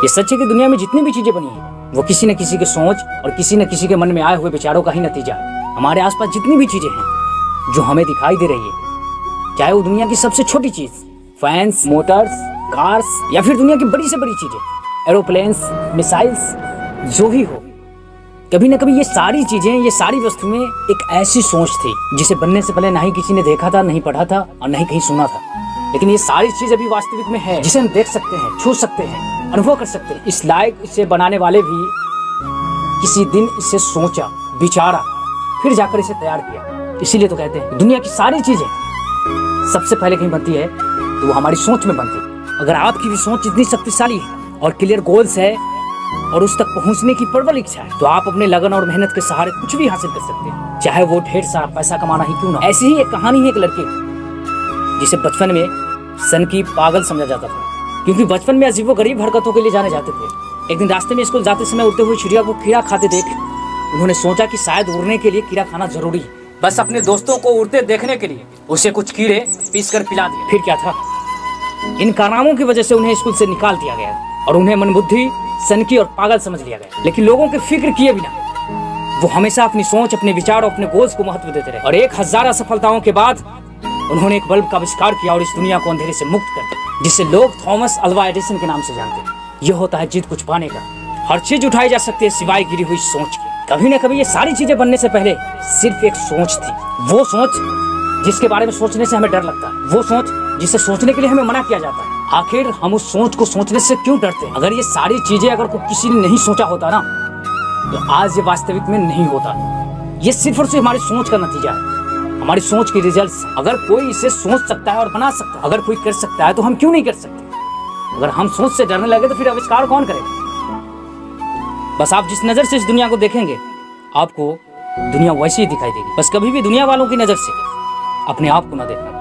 ये सच है कि दुनिया में जितनी भी चीजें बनी है वो किसी न किसी के सोच और किसी न किसी के मन में आए हुए विचारों का ही नतीजा है। हमारे आसपास जितनी भी चीजें हैं जो हमें दिखाई दे रही है, चाहे वो दुनिया की सबसे छोटी चीज फैंस, मोटर्स, कार्स या फिर दुनिया की बड़ी से बड़ी चीजें एरोप्लेन्स, मिसाइल्स, जो भी हो, कभी न कभी ये सारी चीजें, ये सारी वस्तुएं एक ऐसी सोच थी जिसे बनने से पहले ना ही किसी ने देखा था, नहीं पढ़ा था और नहीं कहीं सुना था। लेकिन ये सारी चीज अभी वास्तविक में है, जिसे हम देख सकते हैं, छू सकते हैं, अनुभव कर सकते हैं। इस लायक इसे बनाने वाले भी किसी दिन इसे सोचा, विचारा, फिर जाकर इसे तैयार किया। इसीलिए तो कहते हैं दुनिया की सारी चीजें सबसे पहले कहीं बनती है तो वो हमारी सोच में बनती है। अगर आपकी भी सोच इतनी शक्तिशाली है और क्लियर गोल्स है और उस तक पहुंचने की प्रबल इच्छा है तो आप अपने लगन और मेहनत के सहारे कुछ भी हासिल कर सकते हैं, चाहे वो ढेर सारा पैसा कमाना ही क्यों ना। ऐसी ही एक कहानी है एक लड़के की जिसे बचपन में सन की पागल समझा जाता था, क्योंकि बचपन में अजीबोगरीब हरकतों के लिए जाने जाते थे। एक दिन रास्ते में स्कूल जाते समय उड़ते हुए चिड़िया को कीड़ा खाते देख उन्होंने सोचा कि शायद उड़ने के लिए कीड़ा खाना जरूरी है। बस अपने दोस्तों को उड़ते देखने के लिए उसे कुछ कीड़े पीस कर पिला दिए। फिर क्या था, इन कारनामों की वजह से उन्हें स्कूल से निकाल दिया गया और उन्हें मनबुद्धि, सनकी और पागल समझ लिया गया। लेकिन लोगों के फिक्र किए बिना वो हमेशा अपनी सोच, अपने विचार और अपने गोल्स को महत्व देते रहे। और 1000 असफलताओं के बाद उन्होंने एक बल्ब का आविष्कार किया और इस दुनिया को अंधेरे से मुक्त कर दिया, जिसे लोग थॉमस अल्वा एडिसन के नाम से जानते हैं। यह होता है जिद कुछ पाने का। हर चीज उठाई जा सकती है सिवाय गिरी हुई सोच के। कभी न कभी ये सारी चीजें बनने से पहले सिर्फ एक सोच थी, वो सोच जिसके बारे में सोचने से हमें डर लगता है, वो सोच जिसे सोचने के लिए हमें मना किया जाता है। आखिर हम उस सोच को सोचने से क्यों डरते हैं? अगर ये सारी चीजें अगर किसी ने नहीं सोचा होता ना तो आज ये वास्तविक में नहीं होता। ये सिर्फ और सिर्फ हमारी सोच का नतीजा है, हमारी सोच के रिजल्ट्स। अगर कोई इसे सोच सकता है और बना सकता है, अगर कोई कर सकता है तो हम क्यों नहीं कर सकते? अगर हम सोच से डरने लगे तो फिर आविष्कार कौन करेगा? बस आप जिस नजर से इस दुनिया को देखेंगे आपको दुनिया वैसी ही दिखाई देगी। बस कभी भी दुनिया वालों की नजर से अपने आप को न देखना।